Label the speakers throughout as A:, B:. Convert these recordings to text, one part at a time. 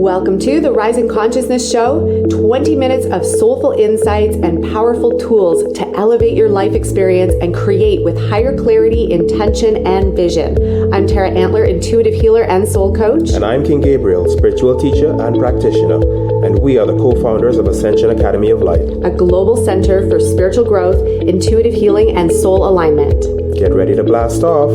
A: Welcome to the Rising Consciousness Show, 20 minutes of soulful insights and powerful tools to elevate your life experience and create with higher clarity, intention, and vision. I'm Tara Antler, intuitive healer and soul coach.
B: And I'm King Gabriel, spiritual teacher and practitioner. And we are the co-founders of Ascension Academy of Life,
A: a global center for spiritual growth, intuitive healing, and soul alignment.
B: Get ready to blast off.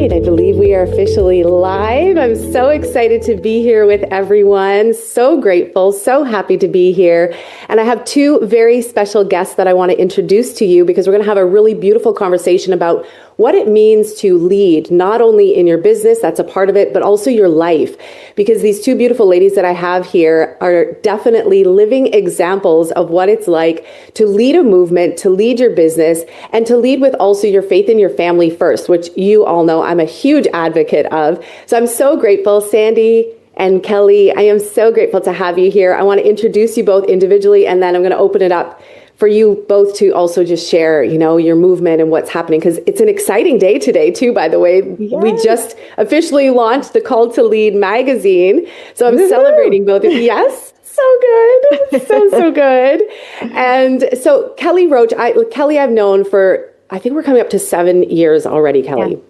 A: I believe we are officially live. I'm so excited to be here with everyone. So grateful, so happy to be here. And I have two very special guests that I want to introduce to you because we're going to have a really beautiful conversation about what it means to lead, not only in your business, that's a part of it, but also your life. Because these two beautiful ladies that I have here are definitely living examples of what it's like to lead a movement, to lead your business, and to lead with also your faith in your family first, which you all know I'm a huge advocate of. So I'm so grateful, Sandi and Kelly. I am so grateful to have you here. I want to introduce you both individually, and then I'm going to open it up for you both to also just share, your movement and what's happening, because it's an exciting day today too, by the way. Yes. We just officially launched the Call to Lead magazine. So I'm celebrating both of you. Yes. So good. So good. And so Kelly Roach, Kelly I've known for, I think we're coming up to 7 years already, Kelly.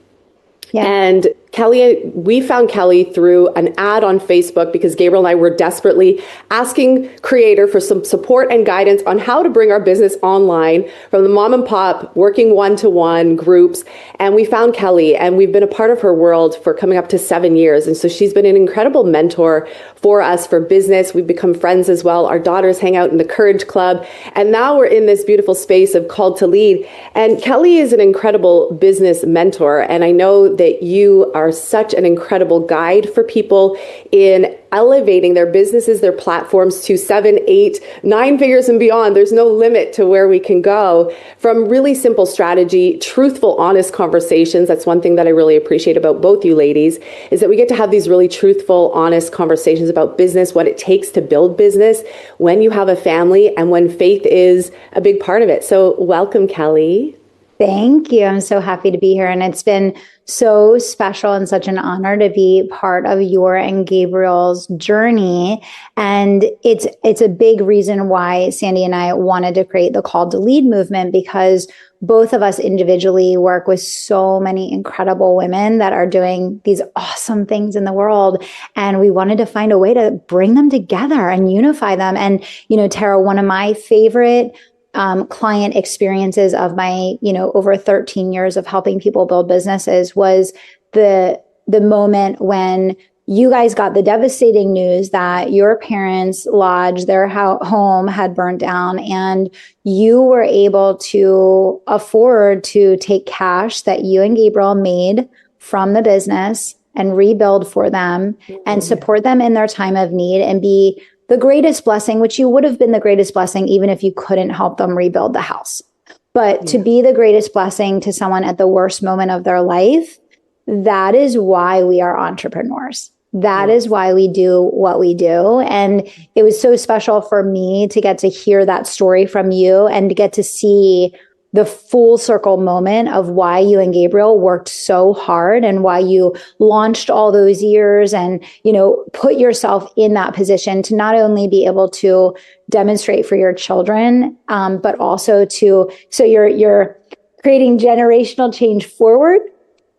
A: Yeah. And Kelly, we found Kelly through an ad on Facebook because Gabriel and I were desperately asking creator for some support and guidance on how to bring our business online from the mom and pop working one-to-one groups. And we found Kelly, and we've been a part of her world for coming up to 7 years. And so she's been an incredible mentor for us for business. We've become friends as well. Our daughters hang out in the Courage Club. And now we're in this beautiful space of Called to Lead. And Kelly is an incredible business mentor. And I know that you are such an incredible guide for people in elevating their businesses, their platforms to 7, 8, 9 figures and beyond. There's no limit to where we can go from really simple strategy, truthful, honest conversations. That's one thing that I really appreciate about both you ladies, is that we get to have these really truthful, honest conversations about business, what it takes to build business when you have a family and when faith is a big part of it. So welcome, Kelly.
C: Thank you. I'm so happy to be here. And it's been so special and such an honor to be part of your and Gabriel's journey. And it's a big reason why Sandi and I wanted to create the Call to Lead movement, because both of us individually work with so many incredible women that are doing these awesome things in the world. And we wanted to find a way to bring them together and unify them. And, Tara, one of my favorite client experiences of my, over 13 years of helping people build businesses was the moment when you guys got the devastating news that your parents' lodge, their home had burnt down, and you were able to afford to take cash that you and Gabriel made from the business and rebuild for them and support them in their time of need and be the greatest blessing, which you would have been the greatest blessing even if you couldn't help them rebuild the house. But to be the greatest blessing to someone at the worst moment of their life, that is why we are entrepreneurs. That is why we do what we do. And it was so special for me to get to hear that story from you and to get to see the full circle moment of why you and Gabriel worked so hard and why you launched all those years and, put yourself in that position to not only be able to demonstrate for your children, but also so you're creating generational change forward,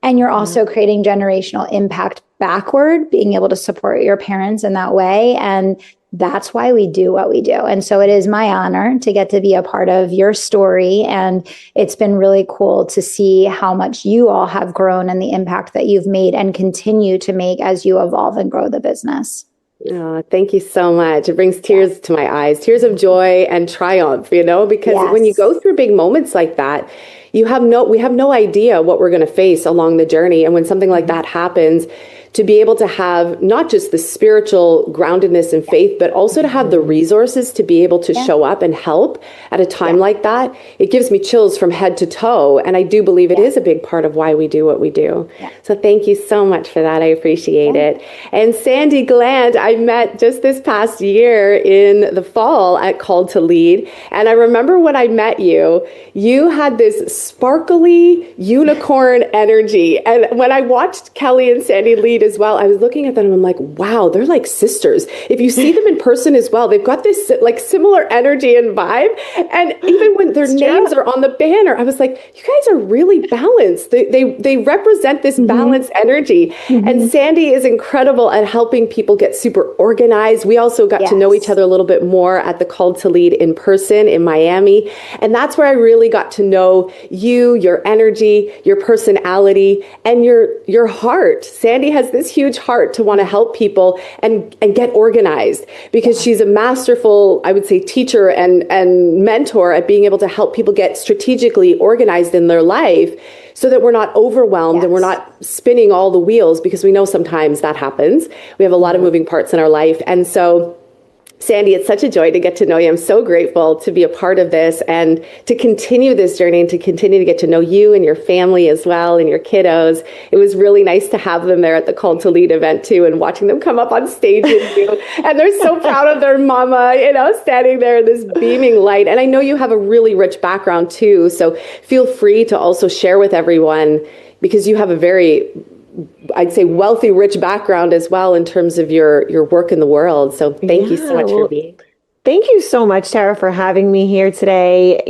C: and you're also creating generational impact backward, being able to support your parents in that way. And that's why we do what we do. And so it is my honor to get to be a part of your story. And it's been really cool to see how much you all have grown and the impact that you've made and continue to make as you evolve and grow the business.
A: Oh, thank you so much. It brings tears to my eyes, tears of joy and triumph, because when you go through big moments like that, we have no idea what we're going to face along the journey. And when something like that happens, to be able to have not just the spiritual groundedness and faith, but also to have the resources to be able to show up and help at a time like that, it gives me chills from head to toe. And I do believe it is a big part of why we do what we do. So thank you so much for that. I appreciate it. And Sandi Glandt, I met just this past year in the fall at Call to Lead. And I remember when I met you, you had this sparkly unicorn energy. And when I watched Kelly and Sandi lead meet as well, I was looking at them and I'm like, wow, they're like sisters. If you see them in person as well, they've got this like similar energy and vibe. And even when their names are on the banner, I was like, you guys are really balanced. They represent this balanced energy. And Sandi is incredible at helping people get super organized. We also got to know each other a little bit more at the Called to Lead in person in Miami. And that's where I really got to know you, your energy, your personality, and your heart. Sandi has this huge heart to want to help people and get organized, because she's a masterful, I would say, teacher and mentor at being able to help people get strategically organized in their life, so that we're not overwhelmed and we're not spinning all the wheels, because we know sometimes that happens. We have a lot of moving parts in our life. And so, Sandi, it's such a joy to get to know you. I'm so grateful to be a part of this and to continue this journey and to continue to get to know you and your family as well and your kiddos. It was really nice to have them there at the Called to Lead event too, and watching them come up on stage with you. And they're so proud of their mama, standing there in this beaming light. And I know you have a really rich background too, so feel free to also share with everyone, because you have a very, I'd say, wealthy, rich background as well in terms of your work in the world. So thank you so much for being.
D: Thank you so much, Tara, for having me here today.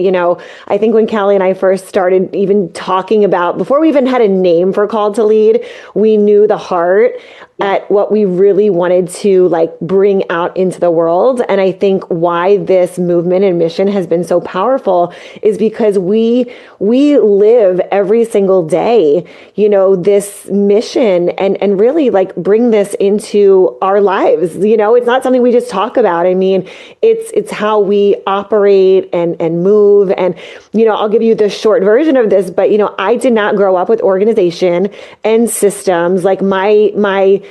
D: I think when Callie and I first started even talking about, before we even had a name for Called to Lead, we knew the heart at what we really wanted to bring out into the world. And I think why this movement and mission has been so powerful is because we live every single day, this mission and really bring this into our lives. It's not something we just talk about. I mean, it's how we operate and move. And, I'll give you the short version of this, but, I did not grow up with organization and systems. My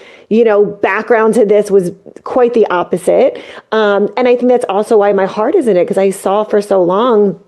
D: background to this was quite the opposite. And I think that's also why my heart is in it, because I saw for so long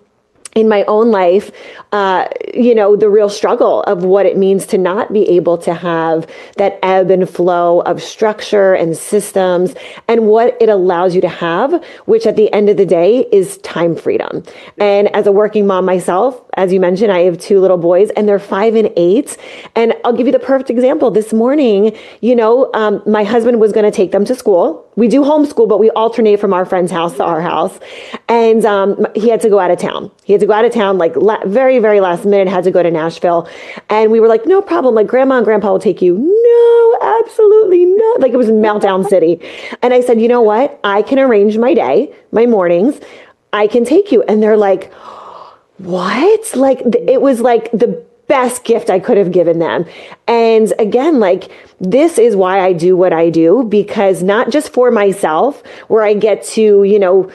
D: in my own life, the real struggle of what it means to not be able to have that ebb and flow of structure and systems, and what it allows you to have, which at the end of the day is time freedom. And as a working mom myself, as you mentioned, I have 2 little boys and they're 5 and 8. And I'll give you the perfect example. This morning, my husband was going to take them to school. We do homeschool, but we alternate from our friend's house to our house. And he had to go out of town. Very, very last minute, had to go to Nashville. And we were like, no problem. Grandma and grandpa will take you. No, absolutely not. It was meltdown city. And I said, you know what? I can arrange my day, my mornings. I can take you. And they're like, what? It was the best gift I could have given them. And again, this is why I do what I do, because not just for myself, where I get to,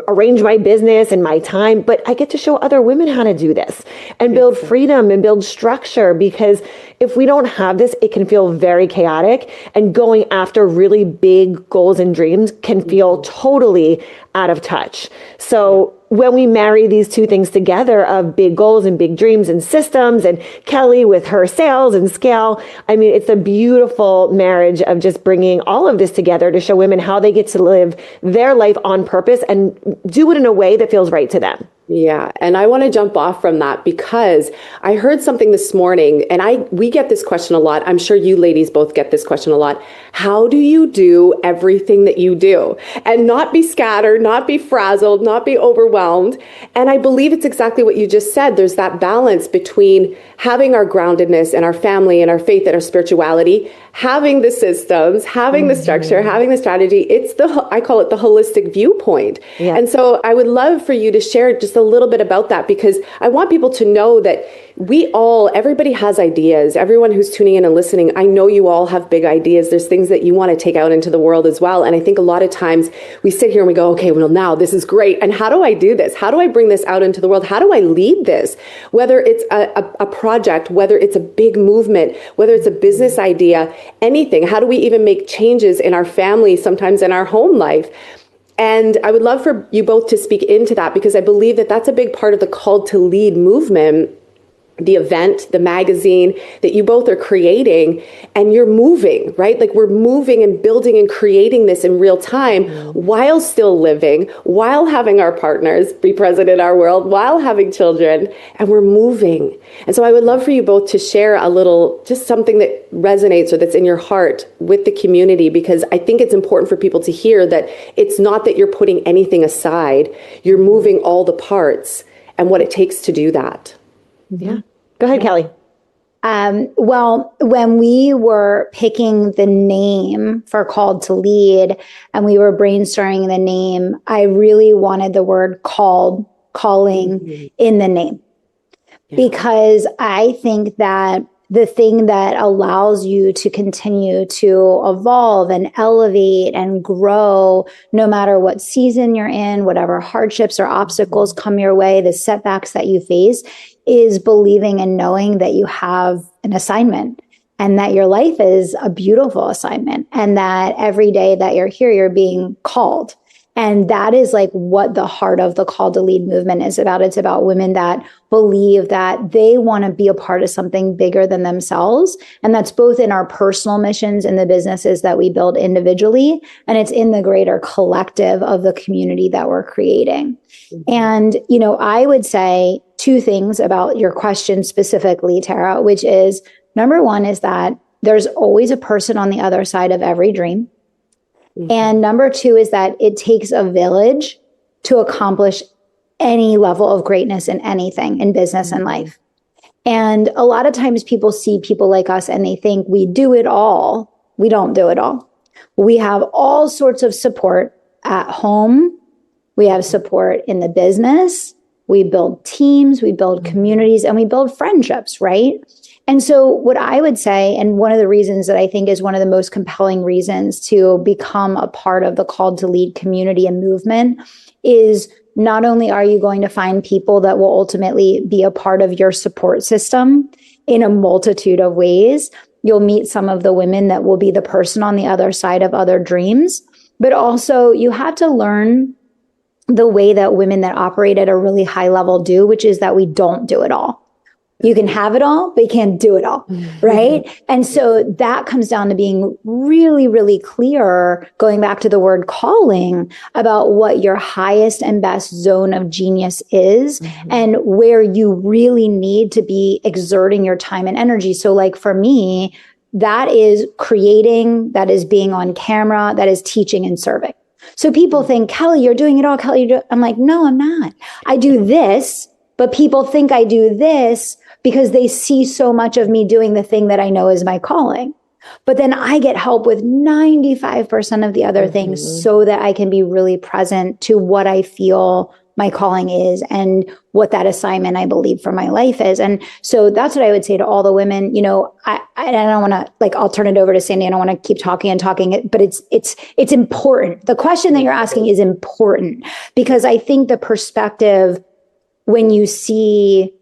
D: arrange my business and my time, but I get to show other women how to do this and build freedom and build structure, because if we don't have this, it can feel very chaotic, and going after really big goals and dreams can feel totally out of touch. So when we marry these 2 things together of big goals and big dreams and systems, and Kelly with her sales and scale, I mean, it's a beautiful marriage of just bringing all of this together to show women how they get to live their life on purpose and do it in a way that feels right to them.
A: Yeah. And I want to jump off from that, because I heard something this morning, and we get this question a lot. I'm sure you ladies both get this question a lot. How do you do everything that you do and not be scattered, not be frazzled, not be overwhelmed? And I believe it's exactly what you just said. There's that balance between having our groundedness and our family and our faith and our spirituality, having the systems, having the structure, having the strategy. I call it the holistic viewpoint. Yeah. And so I would love for you to share just a little bit about that, because I want people to know that everybody has ideas. Everyone who's tuning in and listening, I know you all have big ideas. There's things that you want to take out into the world as well. And I think a lot of times we sit here and we go, okay, well, now this is great. And how do I do this? How do I bring this out into the world? How do I lead this? Whether it's a project, whether it's a big movement, whether it's a business idea, anything. How do we even make changes in our family, sometimes in our home life? And I would love for you both to speak into that, because I believe that that's a big part of the Called to Lead movement, the event, the magazine that you both are creating, and you're moving, right? Like we're moving and building and creating this in real time while still living, while having our partners be present in our world, while having children, and we're moving. And so I would love for you both to share a little, just something that resonates or that's in your heart with the community, because I think it's important for people to hear that it's not that you're putting anything aside, you're moving all the parts and what it takes to do that.
D: Yeah. Go ahead, Kelly.
C: Well, when we were picking the name for Called to Lead and we were brainstorming the name, I really wanted the word calling in the name. Because I think that the thing that allows you to continue to evolve and elevate and grow, no matter what season you're in, whatever hardships or obstacles come your way, the setbacks that you face, is believing and knowing that you have an assignment and that your life is a beautiful assignment and that every day that you're here, you're being called. And that is like what the heart of the Call to Lead movement is about. It's about women that believe that they want to be a part of something bigger than themselves. And that's both in our personal missions and the businesses that we build individually. And it's in the greater collective of the community that we're creating. And, you know, I would say two things about your question specifically, Tara, which is number one is that there's always a person on the other side of every dream. And number two is that it takes a village to accomplish any level of greatness in anything in business and life. And a lot of times people see people like us and they think we do it all. We don't do it all. We have all sorts of support at home. We have support in the business. We build teams, we build communities, and we build friendships, right? And so what I would say, and one of the reasons that I think is one of the most compelling reasons to become a part of the Called to Lead community and movement is not only are you going to find people that will ultimately be a part of your support system in a multitude of ways, you'll meet some of the women that will be the person on the other side of other dreams, but also you have to learn the way that women that operate at a really high level do, which is that we don't do it all. You can have it all, but you can't do it all, right? And so that comes down to being really, really clear, going back to the word calling, about what your highest and best zone of genius is and where you really need to be exerting your time and energy. So like for me, that is creating, that is being on camera, that is teaching and serving. So people think, Kelly, you're doing it all. Kelly, I'm like, no, I'm not. I do this, but people think I do this because they see so much of me doing the thing that I know is my calling. But then I get help with 95% of the other things so that I can be really present to what I feel my calling is and what that assignment I believe for my life is. And so that's what I would say to all the women. You know, I don't want to, like, I'll turn it over to Sandi. I don't want to keep talking, but it's important. The question that you're asking is important because I think the perspective when you see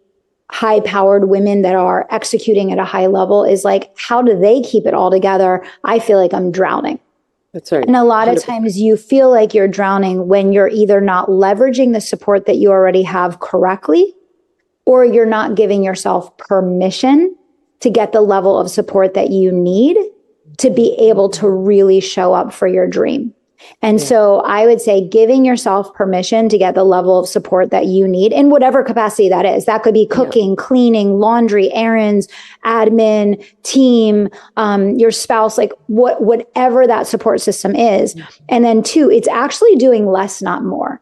C: high-powered women that are executing at a high level is like, how do they keep it all together? I feel like I'm drowning.
A: That's right.
C: And a lot of times you feel like you're drowning when you're either not leveraging the support that you already have correctly, or you're not giving yourself permission to get the level of support that you need to be able to really show up for your dream. And so I would say giving yourself permission to get the level of support that you need in whatever capacity that is. That could be cooking, cleaning, laundry, errands, admin, team, your spouse, like whatever that support system is. And then two, it's actually doing less, not more.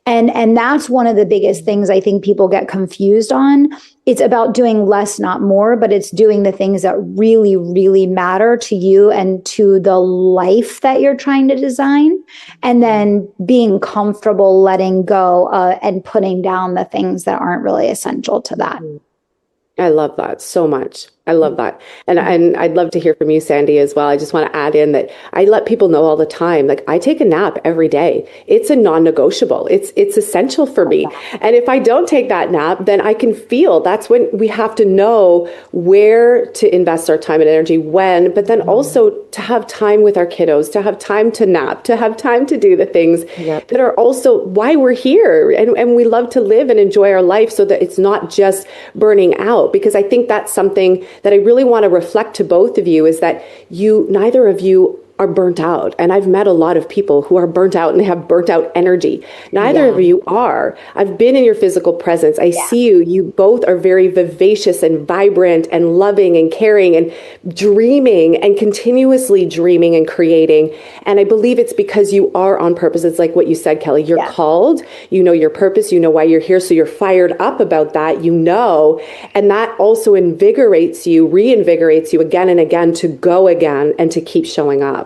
C: And that's one of the biggest things I think people get confused on. It's about doing less, not more, but it's doing the things that really, really matter to you and to the life that you're trying to design. And then being comfortable letting go and putting down the things that aren't really essential to that.
A: I love that so much. I love that. And I'd love to hear from you, Sandi, as well. I just want to add in that I let people know all the time, like I take a nap every day. It's a non-negotiable. It's essential for me. And if I don't take that nap, then I can feel that's when we have to know where to invest our time and energy when, but then also to have time with our kiddos, to have time to nap, to have time to do the things that are also why we're here. And we love to live and enjoy our life so that it's not just burning out, because I think that's something that I really want to reflect to both of you is that neither of you are burnt out. And I've met a lot of people who are burnt out and they have burnt out energy. Neither of you are. I've been in your physical presence. I see you. You both are very vivacious and vibrant and loving and caring and dreaming and continuously dreaming and creating. And I believe it's because you are on purpose. It's like what you said, Kelly. You're called. You know your purpose. You know why you're here. So you're fired up about that. And that also invigorates you, reinvigorates you again and again to go again and to keep showing up.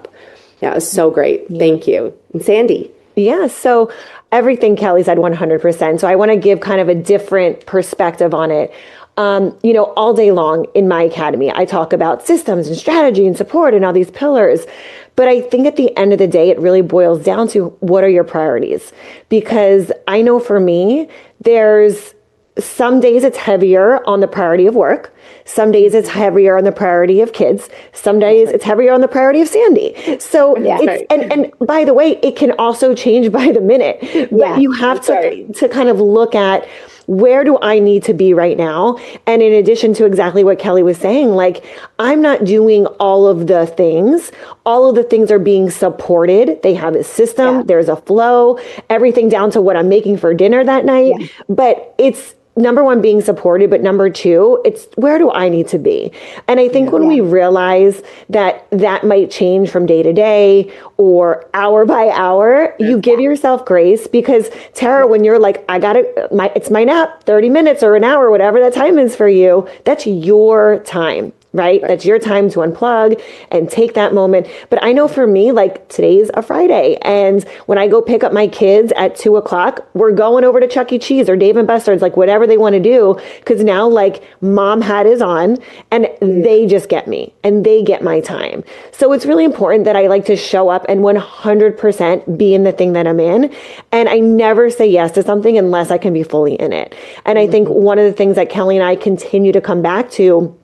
A: Yeah, it was so great. Thank you. And Sandi.
D: Yeah, so everything Kelly said 100%. So I want to give kind of a different perspective on it. All day long in my academy, I talk about systems and strategy and support and all these pillars. But I think at the end of the day, it really boils down to what are your priorities? Because I know for me, there's some days it's heavier on the priority of work. Some days it's heavier on the priority of kids. Some days it's heavier on the priority of Sandi. So and by the way, it can also change by the minute. But you have to kind of look at where do I need to be right now? And in addition to exactly what Kelly was saying, like I'm not doing all of the things. All of the things are being supported. They have a system. There's a flow, everything down to what I'm making for dinner that night. But it's number one, being supported, but number two, it's where do I need to be? And I think when we realize that that might change from day to day or hour by hour, you give yourself grace because Tara, when you're like, it's my nap, 30 minutes or an hour, whatever that time is for you, that's your time. Right? That's your time to unplug and take that moment. But I know for me, like today's a Friday. And when I go pick up my kids at 2:00, we're going over to Chuck E. Cheese or Dave and Buster's, like whatever they want to do. Cause now like mom hat is on and they just get me and they get my time. So it's really important that I like to show up and 100% be in the thing that I'm in. And I never say yes to something unless I can be fully in it. And I think one of the things that Kelly and I continue to come back to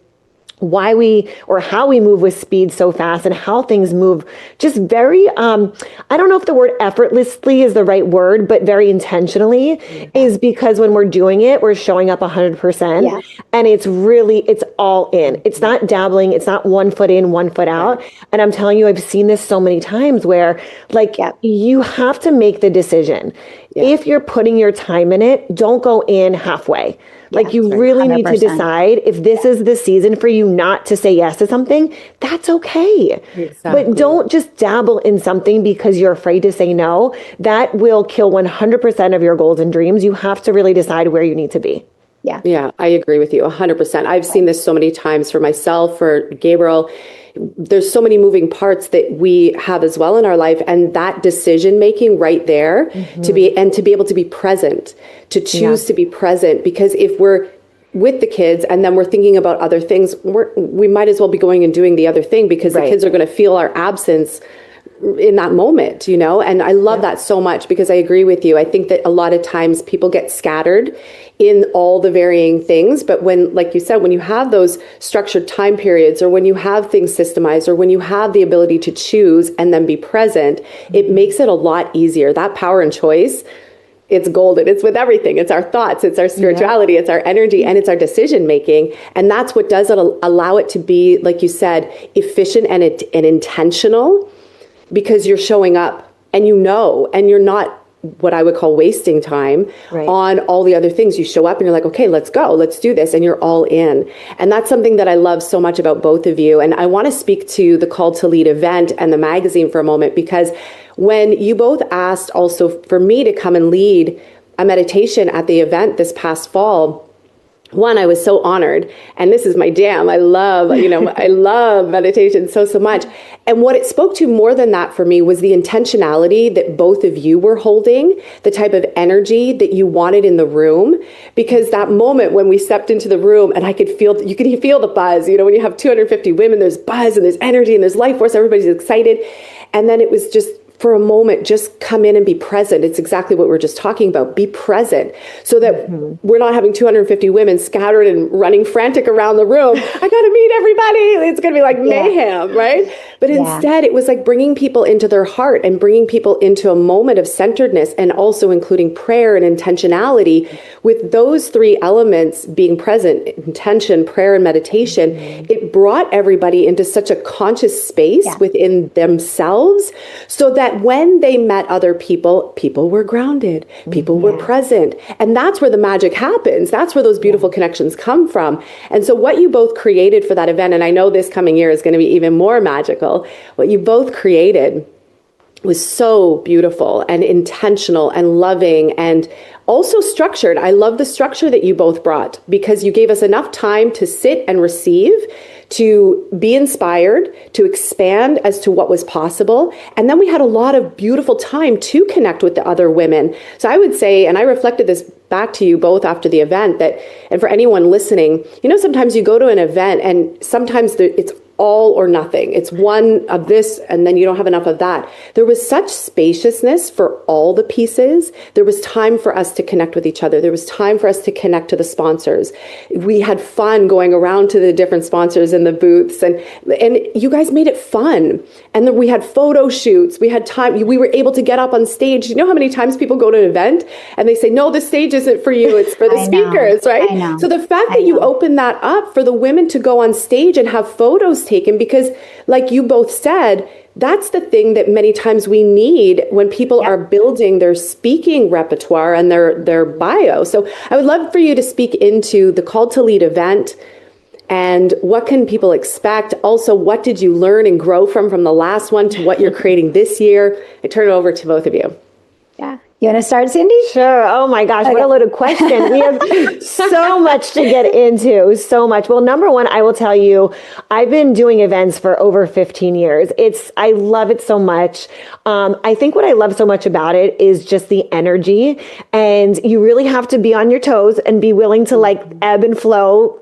D: how we move with speed so fast and how things move just very, I don't know if the word effortlessly is the right word, but very intentionally is because when we're doing it, we're showing up 100% and it's all in. It's not dabbling. It's not 1 foot in, 1 foot out. And I'm telling you, I've seen this so many times where like you have to make the decision. If you're putting your time in it, don't go in halfway. Like you really 100%. Need to decide if this is the season for you not to say yes to something, that's okay. Exactly. But don't just dabble in something because you're afraid to say no. That will kill 100% of your goals and dreams. You have to really decide where you need to be.
A: Yeah, I agree with you 100%. I've seen this so many times for myself, for Gabriel. There's so many moving parts that we have as well in our life, and that decision making right there to be able to be present, to choose to be present, because if we're with the kids and then we're thinking about other things, we might as well be going and doing the other thing because the kids are going to feel our absence in that moment, and I love that so much because I agree with you. I think that a lot of times people get scattered in all the varying things. But when, like you said, when you have those structured time periods or when you have things systemized or when you have the ability to choose and then be present, it makes it a lot easier. That power and choice, it's golden. It's with everything. It's our thoughts. It's our spirituality. It's our energy and it's our decision making. And that's what does it allow it to be, like you said, efficient and intentional. Because you're showing up and and you're not what I would call wasting time on all the other things. You show up and you're like, okay, let's go, let's do this. And you're all in. And that's something that I love so much about both of you. And I want to speak to the Call to Lead event and the magazine for a moment, because when you both asked also for me to come and lead a meditation at the event this past fall, one, I was so honored, and this is my jam. I love, I love meditation so much. And what it spoke to more than that for me was the intentionality that both of you were holding, the type of energy that you wanted in the room. Because that moment when we stepped into the room and you could feel the buzz, when you have 250 women, there's buzz and there's energy and there's life force, everybody's excited. And then it was just, for a moment, just come in and be present. It's exactly what we're just talking about. Be present so that we're not having 250 women scattered and running frantic around the room. I got to meet everybody. It's going to be like mayhem, right? But instead, it was like bringing people into their heart and bringing people into a moment of centeredness, and also including prayer and intentionality. With those three elements being present, intention, prayer, and meditation, it brought everybody into such a conscious space within themselves, so that when they met other people, people were grounded, people were present. And that's where the magic happens. That's where those beautiful connections come from. And so what you both created for that event, and I know this coming year is going to be even more magical, what you both created was so beautiful and intentional and loving and also structured. I love the structure that you both brought, because you gave us enough time to sit and receive, to be inspired, to expand as to what was possible. And then we had a lot of beautiful time to connect with the other women. So I would say, and I reflected this back to you both after the event, and for anyone listening, sometimes you go to an event and sometimes it's all or nothing. It's one of this and then you don't have enough of that. There was such spaciousness for all the pieces. There was time for us to connect with each other. There was time for us to connect to the sponsors. We had fun going around to the different sponsors in the booths, and you guys made it fun. And then we had photo shoots. We had time. We were able to get up on stage. You know how many times people go to an event and they say, no, the stage isn't for you. It's for the speakers, right?
C: I know.
A: So the fact that you opened that up for the women to go on stage and have photos taken, because like you both said, that's the thing that many times we need when people are building their speaking repertoire and their bio. So I would love for you to speak into the Called to Lead event, and what can people expect? Also, what did you learn and grow from the last one to what you're creating this year? I turn it over to both of you.
C: Yeah. You want to start, Sandi?
D: Sure. Oh my gosh, what a loaded question. We have so much to get into, so much. Well, number one, I will tell you, I've been doing events for over 15 years. I love it so much. I think what I love so much about it is just the energy, and you really have to be on your toes and be willing to ebb and flow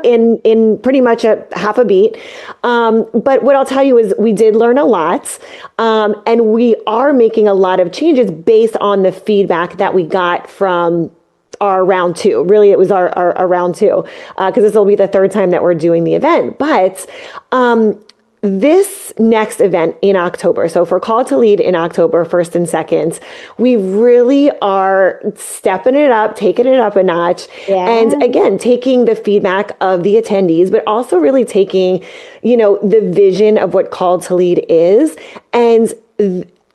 D: in pretty much a half a beat. But what I'll tell you is we did learn a lot, and we are making a lot of changes based on the feedback that we got from our round two. Really, it was our round two, because this will be the third time that we're doing the event. But this next event in October, so for Call to Lead in October, 1st and 2nd, we really are stepping it up, taking it up a notch. And again, taking the feedback of the attendees, but also really taking, the vision of what Call to Lead is. And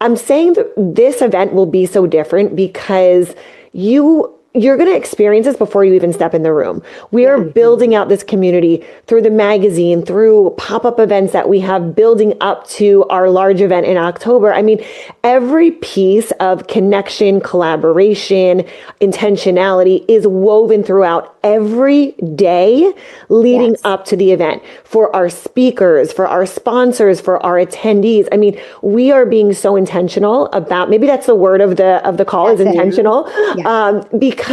D: I'm saying that this event will be so different because you're going to experience this before you even step in the room. We are building out this community through the magazine, through pop-up events that we have building up to our large event in October. I mean, every piece of connection, collaboration, intentionality is woven throughout every day leading up to the event, for our speakers, for our sponsors, for our attendees. I mean, we are being so intentional about, maybe that's the word of the call, is intentional, because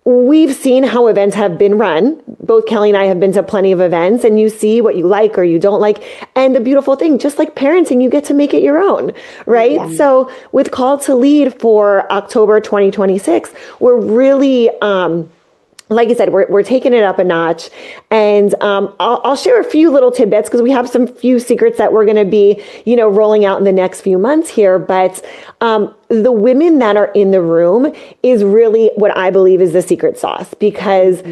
D: we've seen how events have been run. Both Kelly and I have been to plenty of events, and you see what you like or you don't like. And the beautiful thing, just like parenting, you get to make it your own, right? So with Call to Lead for October 2026, we're really, like I said, we're taking it up a notch, and I'll share a few little tidbits because we have some few secrets that we're going to be, rolling out in the next few months here. But the women that are in the room is really what I believe is the secret sauce, because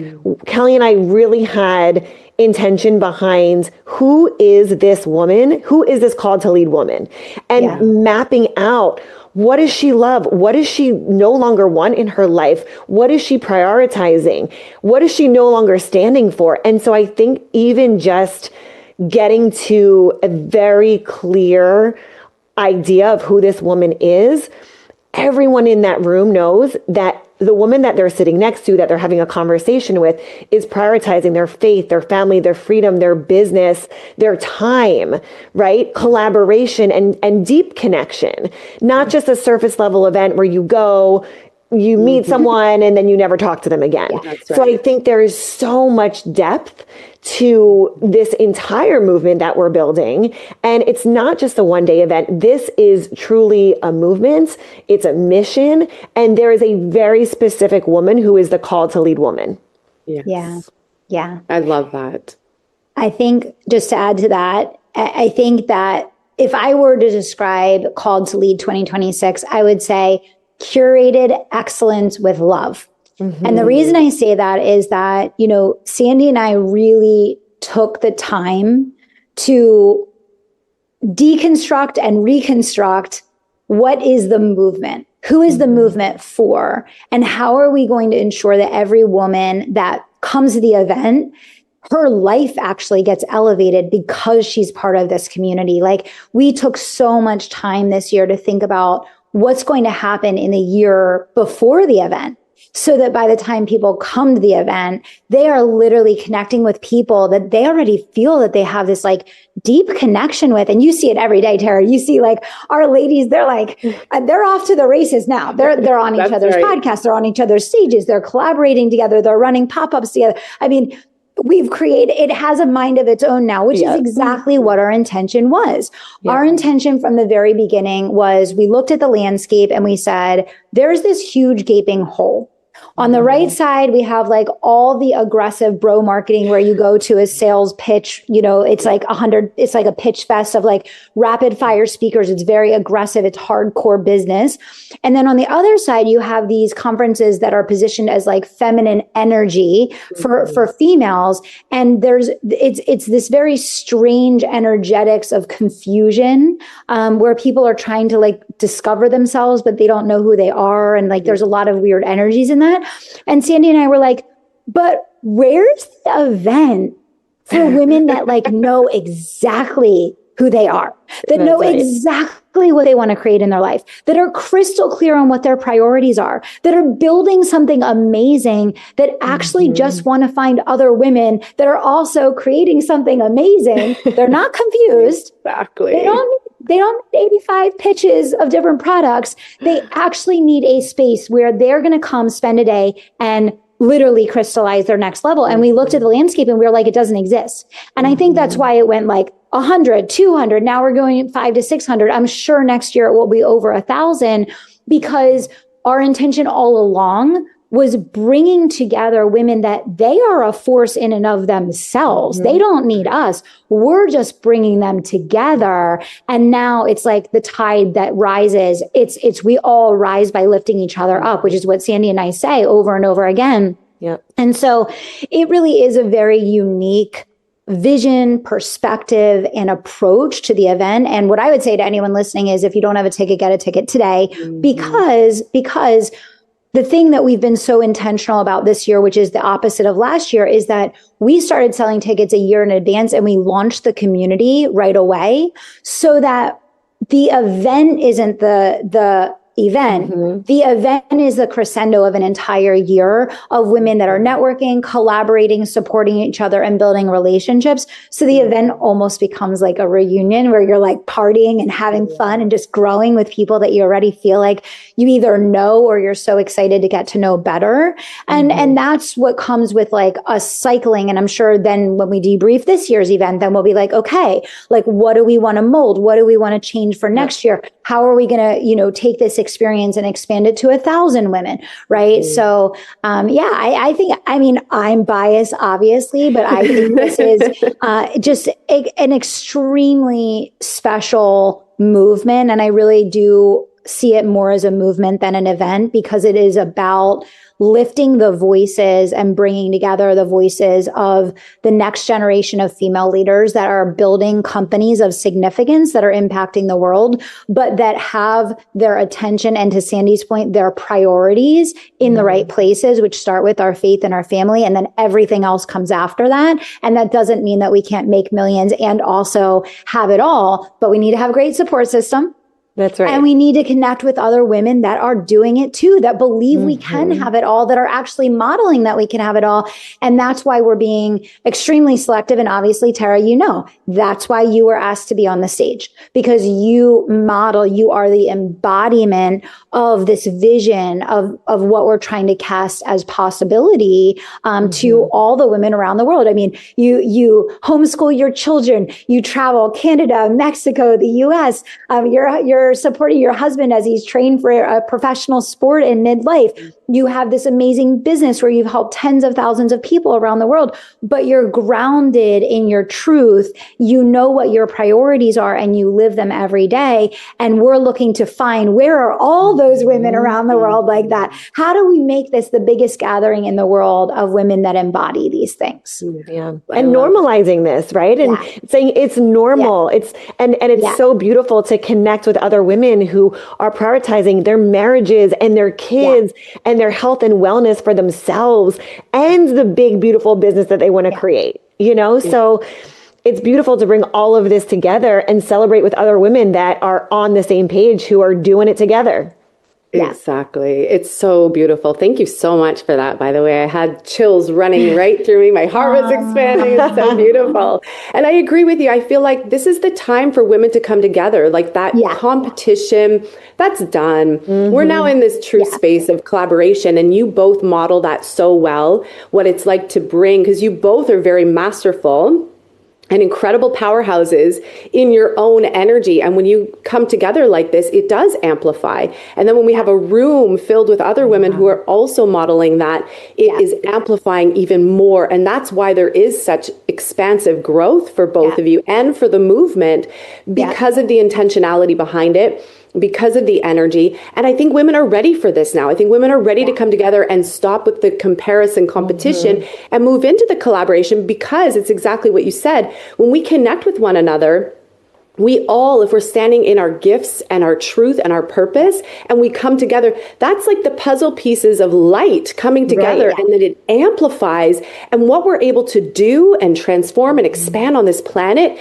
D: Kelly and I really had intention behind who is this woman, who is this Called to Lead woman, and mapping out, what does she love? What does she no longer want in her life? What is she prioritizing? What is she no longer standing for? And so I think even just getting to a very clear idea of who this woman is, everyone in that room knows that the woman that they're sitting next to, that they're having a conversation with, is prioritizing their faith, their family, their freedom, their business, their time, right? Collaboration and deep connection, not just a surface level event where you go, you meet someone and then you never talk to them again.
A: That's
D: So I think there is so much depth to this entire movement that we're building. And it's not just a one-day event. This is truly a movement. It's a mission. And there is a very specific woman who is the called to lead woman.
A: Yes.
C: Yeah. Yeah.
A: I love that.
C: I think just to add to that, I think that if I were to describe Called to Lead 2026, I would say curated excellence with love. And the reason I say that is that, you know, Sandi and I really took the time to deconstruct and reconstruct what is the movement, who is the movement for, and how are we going to ensure that every woman that comes to the event, her life actually gets elevated because she's part of this community. Like, we took so much time this year to think about what's going to happen in the year before the event, so that by the time people come to the event, they are literally connecting with people that they already feel that they have this like deep connection with. And you see it every day, Tara. You see like our ladies, they're like, they're off to the races now. They're on each other's podcasts. They're on each other's stages. They're collaborating together. They're running pop-ups together. I mean, we've created, it has a mind of its own now, which is exactly what our intention was. Our intention from the very beginning was, we looked at the landscape and we said, there's this huge gaping hole. On the right side, we have like all the aggressive bro marketing where you go to a sales pitch, you know, it's like it's like a pitch fest of like rapid fire speakers. It's very aggressive. It's hardcore business. And then on the other side, you have these conferences that are positioned as like feminine energy for females. And it's this very strange energetics of confusion, where people are trying to like discover themselves, but they don't know who they are. And like, there's a lot of weird energies in that. And Sandi and I were like, but where's the event for women that like know exactly who they are, that know exactly what they want to create in their life, that are crystal clear on what their priorities are, that are building something amazing, that actually just want to find other women that are also creating something amazing. They're not confused.
A: Exactly.
C: They don't need 85 pitches of different products. They actually need a space where they're going to come spend a day and literally crystallize their next level. And we looked at the landscape and we were like, it doesn't exist. And I think that's why it went like 100, 200. Now we're going 500 to 600. I'm sure next year it will be over 1,000, because our intention all along was bringing together women that they are a force in and of themselves. They don't need us. We're just bringing them together. And now it's like the tide that rises. It's we all rise by lifting each other up, which is what Sandi and I say over and over again.
D: Yep.
C: And so it really is a very unique vision, perspective, and approach to the event. And what I would say to anyone listening is, if you don't have a ticket, get a ticket today, because the thing that we've been so intentional about this year, which is the opposite of last year, is that we started selling tickets a year in advance and we launched the community right away, so that the event isn't the event. The event is the crescendo of an entire year of women that are networking, collaborating, supporting each other, and building relationships. So the event almost becomes like a reunion where you're like partying and having fun and just growing with people that you already feel like you either know or you're so excited to get to know better. And that's what comes with like us cycling. And I'm sure then when we debrief this year's event, then we'll be like, okay, like what do we want to mold? What do we want to change for next year? How are we going to, take this experience and expand it to 1,000 women, right? So, I think, I'm biased, obviously, but I think this is just an extremely special movement. And I really do see it more as a movement than an event, because it is about lifting the voices and bringing together the voices of the next generation of female leaders that are building companies of significance that are impacting the world, but that have their attention and, to Sandi's point, their priorities in the right places, which start with our faith and our family. And then everything else comes after that. And that doesn't mean that we can't make millions and also have it all, but we need to have a great support system.
D: That's right.
C: And we need to connect with other women that are doing it too, that believe we can have it all, that are actually modeling that we can have it all. And that's why we're being extremely selective. And obviously, Tara, that's why you were asked to be on the stage, because you model, you are the embodiment of this vision of what we're trying to cast as possibility to all the women around the world. I mean, you homeschool your children, you travel Canada, Mexico, the US, you're supporting your husband as he's trained for a professional sport in midlife. You have this amazing business where you've helped tens of thousands of people around the world, but you're grounded in your truth. You know what your priorities are and you live them every day. And we're looking to find, where are all those women around the world like that? How do we make this the biggest gathering in the world of women that embody these things?
D: Yeah. And normalizing this, right? And saying it's normal. It's so beautiful to connect with other women who are prioritizing their marriages and their kids and their health and wellness for themselves and the big, beautiful business that they want to create, So it's beautiful to bring all of this together and celebrate with other women that are on the same page, who are doing it together.
A: Exactly. It's so beautiful. Thank you so much for that, by the way. I had chills running right through me. My heart was expanding. It's so beautiful. And I agree with you. I feel like this is the time for women to come together. Like that competition, that's done. We're now in this true space of collaboration, and you both model that so well, what it's like to bring, because you both are very masterful and incredible powerhouses in your own energy. And when you come together like this, it does amplify. And then when we have a room filled with other women who are also modeling that, it is amplifying even more. And that's why there is such expansive growth for both of you and for the movement, because of the intentionality behind it, because of the energy. And I think women are ready for this now. I think women are ready to come together and stop with the comparison, competition, and move into the collaboration, because it's exactly what you said. When we connect with one another, we all, if we're standing in our gifts and our truth and our purpose, and we come together, that's like the puzzle pieces of light coming together, and then it amplifies. And what we're able to do and transform and expand on this planet,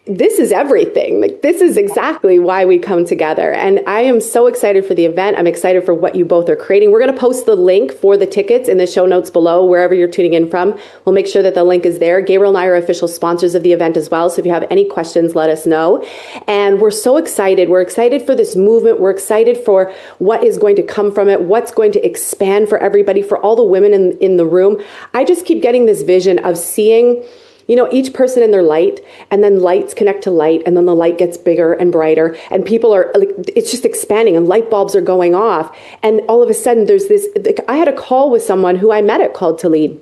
A: this is everything. Like, this is exactly why we come together. And I am so excited for the event. I'm excited for what you both are creating. We're going to post the link for the tickets in the show notes below, wherever you're tuning in from. We'll make sure that the link is there. Gabriel and I are official sponsors of the event as well. So if you have any questions, let us know. And we're so excited. We're excited for this movement. We're excited for what is going to come from it, what's going to expand for everybody, for all the women in the room. I just keep getting this vision of seeing, each person in their light, and then lights connect to light, and then the light gets bigger and brighter, and people are like, it's just expanding, and light bulbs are going off. And all of a sudden there's this, I had a call with someone who I met at Called to Lead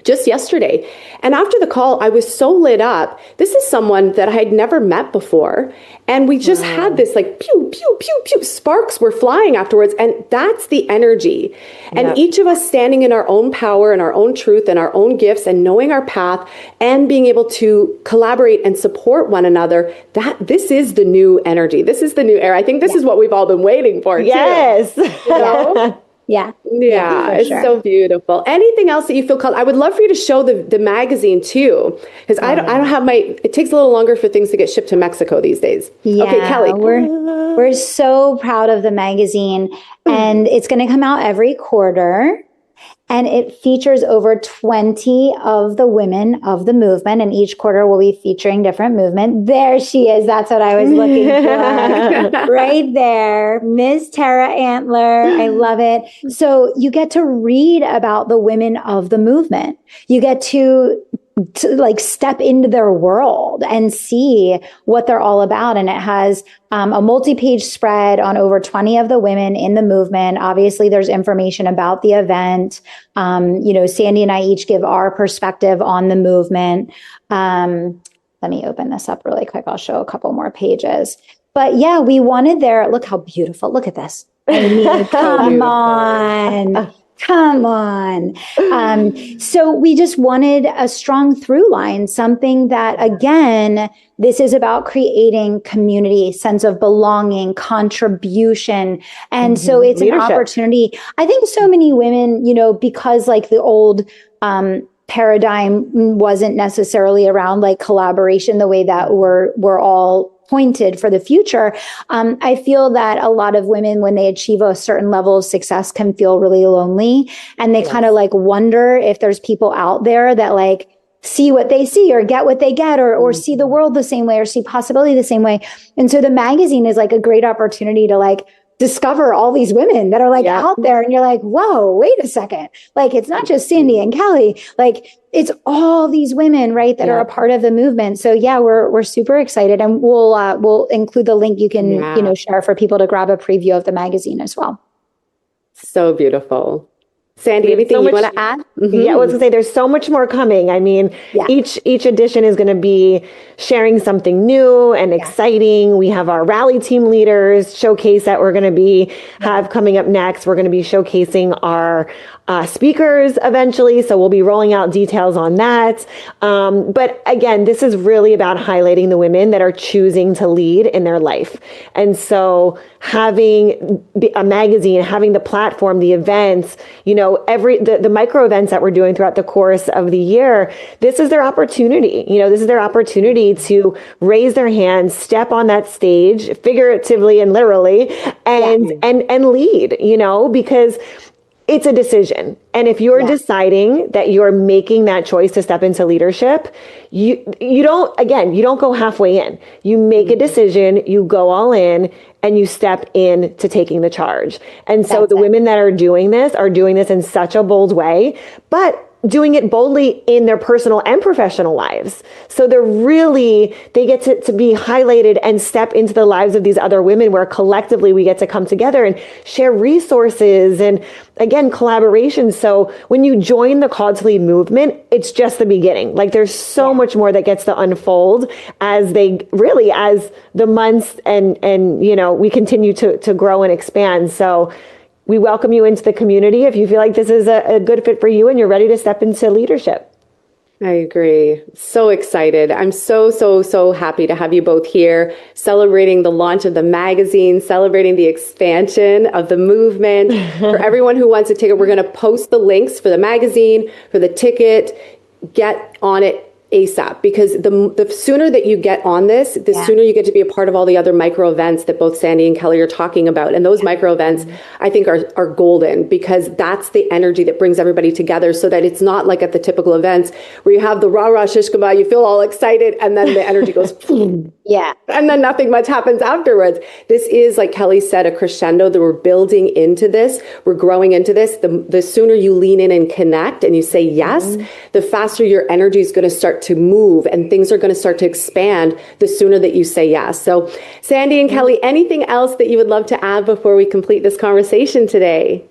A: just yesterday. And after the call, I was so lit up. This is someone that I had never met before. And we just had this like pew, pew, pew, pew. Sparks were flying afterwards. And that's the energy. And each of us standing in our own power and our own truth and our own gifts and knowing our path and being able to collaborate and support one another, this is the new energy. This is the new era. I think this is what we've all been waiting for.
D: Yes.
A: Too,
C: Yeah,
A: it's so beautiful. Anything else that you feel called? I would love for you to show the magazine too, because I don't have it takes a little longer for things to get shipped to Mexico these days.
C: Yeah,
A: okay, Kelly.
C: We're so proud of the magazine, and it's going to come out every quarter. And it features over 20 of the women of the movement. And each quarter we'll be featuring different movement. There she is. That's what I was looking for. Right there. Ms. Tara Antler. I love it. So you get to read about the women of the movement. You get to like step into their world and see what they're all about. And it has a multi-page spread on over 20 of the women in the movement. Obviously, there's information about the event. Sandi and I each give our perspective on the movement. Let me open this up really quick. I'll show a couple more pages. But yeah, we wanted look how beautiful. Look at this. I mean, come on. Come on. So we just wanted a strong through line, something that, again, this is about creating community, sense of belonging, contribution. And so it's leadership. An opportunity. I think so many women, because like the old paradigm wasn't necessarily around like collaboration the way that we're all pointed for the future. I feel that a lot of women, when they achieve a certain level of success, can feel really lonely, and they kind of like wonder if there's people out there that like see what they see or get what they get, or see the world the same way, or see possibility the same way. And so the magazine is like a great opportunity to like discover all these women that are like out there, and you're like, whoa, wait a second. Like, it's not just Sandi and Kelly, like it's all these women, right, that are a part of the movement. So yeah, we're super excited, and we'll include the link you can, share for people to grab a preview of the magazine as well.
A: So beautiful. Sandi, anything you want to add?
D: Yeah, I was going to say there's so much more coming. I mean, each edition is going to be sharing something new and exciting. We have our rally team leaders showcase that we're going to have coming up next. We're going to be showcasing our speakers eventually, so we'll be rolling out details on that. But again, this is really about highlighting the women that are choosing to lead in their life. And so having a magazine, having the platform, the events, the micro events that we're doing throughout the course of the year, this is their opportunity. This is their opportunity to raise their hands, step on that stage, figuratively and literally, and lead, because it's a decision. And if you're deciding that you're making that choice to step into leadership, you don't go halfway in. You make a decision, you go all in, and you step in to taking the charge. And so the women that are doing this in such a bold way, but doing it boldly in their personal and professional lives. So they get to be highlighted and step into the lives of these other women, where collectively we get to come together and share resources and, again, collaboration. So when you join the Call to Lead movement, it's just the beginning. Like, there's so much more that gets to unfold as the months and we continue to grow and expand. So we welcome you into the community if you feel like this is a good fit for you and you're ready to step into leadership.
A: I agree. So excited. I'm so happy to have you both here, celebrating the launch of the magazine, celebrating the expansion of the movement. For everyone who wants a ticket, we're going to post the links for the magazine, for the ticket. Get on it ASAP, because the sooner that you get on this, the sooner you get to be a part of all the other micro events that both Sandi and Kelly are talking about. And those micro events, I think, are golden, because that's the energy that brings everybody together, so that it's not like at the typical events where you have the rah-rah shish kebab, you feel all excited, and then the energy goes, and then nothing much happens afterwards. This is, like Kelly said, a crescendo that we're building into this. We're growing into this. The sooner you lean in and connect and you say yes, the faster your energy is going to start to move, and things are going to start to expand the sooner that you say yes. So Sandi and Kelly, anything else that you would love to add before we complete this conversation today?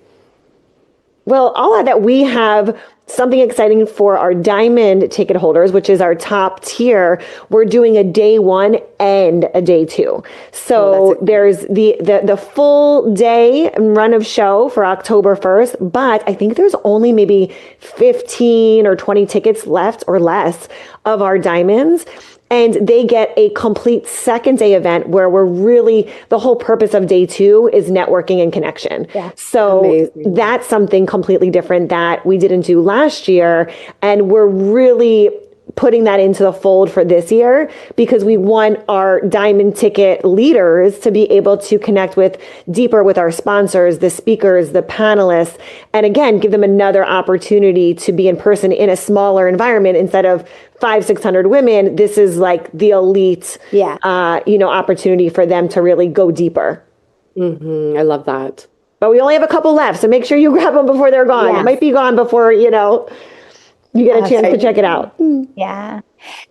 D: Well, I'll add that we have something exciting for our diamond ticket holders, which is our top tier. We're doing a day 1 and a day 2. So there's the full day and run of show for October 1st, but I think there's only maybe 15 or 20 tickets left or less of our diamonds. And they get a complete second day event where the whole purpose of day 2 is networking and connection. Yeah. So that's something completely different that we didn't do last year. And we're really putting that into the fold for this year, because we want our diamond ticket leaders to be able to connect deeper with our sponsors, the speakers, the panelists, and again, give them another opportunity to be in person in a smaller environment instead of 500-600 women. This is like the elite, opportunity for them to really go deeper.
A: I love that.
D: But we only have a couple left, so make sure you grab them before they're gone. Yes. It might be gone before, you get a chance to check it out.
C: Yeah.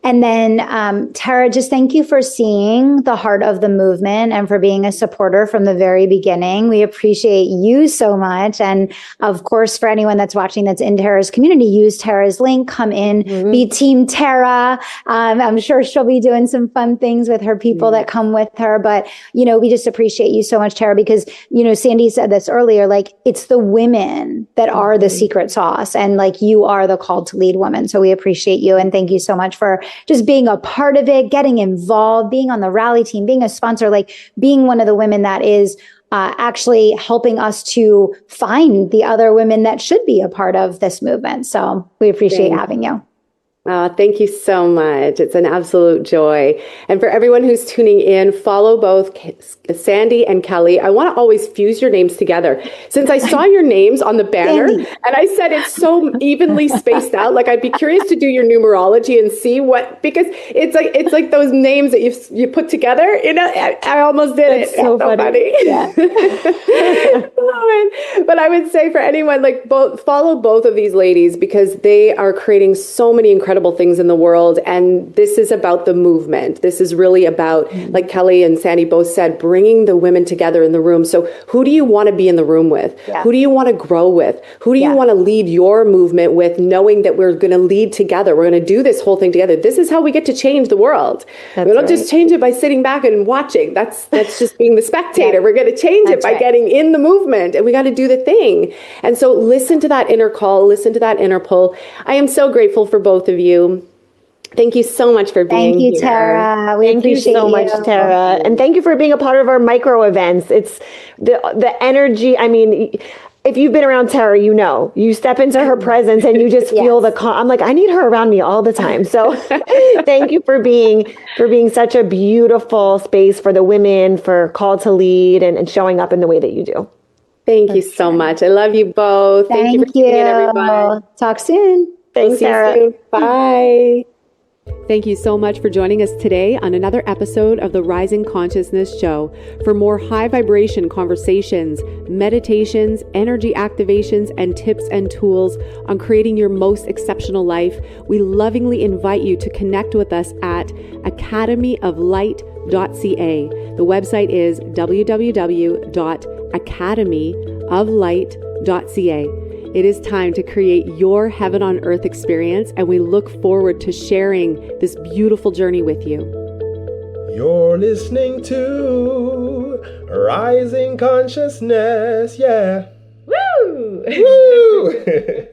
C: And then, Tara, just thank you for seeing the heart of the movement and for being a supporter from the very beginning. We appreciate you so much. And of course, for anyone that's watching that's in Tara's community, use Tara's link, come in, be Team Tara. I'm sure she'll be doing some fun things with her people that come with her. But, we just appreciate you so much, Tara, because, Sandi said this earlier, like, it's the women that are the secret sauce, and like, you are the called to lead woman. So we appreciate you. And thank you so much for just being a part of it, getting involved, being on the rally team, being a sponsor, like being one of the women that is actually helping us to find the other women that should be a part of this movement. So we appreciate having you.
A: Thank you so much. It's an absolute joy. And for everyone who's tuning in, follow both Sandi and Kelly. I want to always fuse your names together. Since I saw your names on the banner and I said it's so evenly spaced out, like I'd be curious to do your numerology and see what, because it's like those names that you put together. You know, I almost did it.
D: So funny.
A: Yeah. But I would say for anyone, like follow both of these ladies because they are creating so many incredible things in the world. And this is about the movement. This is really about, like Kelly and Sandi both said, bringing the women together in the room. So who do you want to be in the room with? Yeah. Who do you want to grow with? Who do you want to lead your movement with, knowing that we're going to lead together? We're going to do this whole thing together. This is how we get to change the world. We don't just change it by sitting back and watching. That's just being the spectator. We're going to change it by getting in the movement, and we got to do the thing. And so listen to that inner call, listen to that inner pull. I am so grateful for both of you. Thank you so much for being here.
C: Thank you, Tara.
D: Thank you so much, Tara. And thank you for being a part of our micro events. It's the energy. I mean, if you've been around Tara, you know, you step into her presence and you just feel I'm like, I need her around me all the time. So thank you for being such a beautiful space for the women, for Call to Lead and showing up in the way that you do.
A: Thank you so much. I love you both. Thank you for tuning in, everyone.
C: Talk soon.
A: Thanks, Sarah. Bye. Thank you so much for joining us today on another episode of the Rising Consciousness Show. For more high vibration conversations, meditations, energy activations, and tips and tools on creating your most exceptional life, we lovingly invite you to connect with us at academyoflight.ca. The website is www.academyoflight.ca. It is time to create your heaven on earth experience, and we look forward to sharing this beautiful journey with you.
B: You're listening to Rising Consciousness. Yeah.
A: Woo!
B: Woo!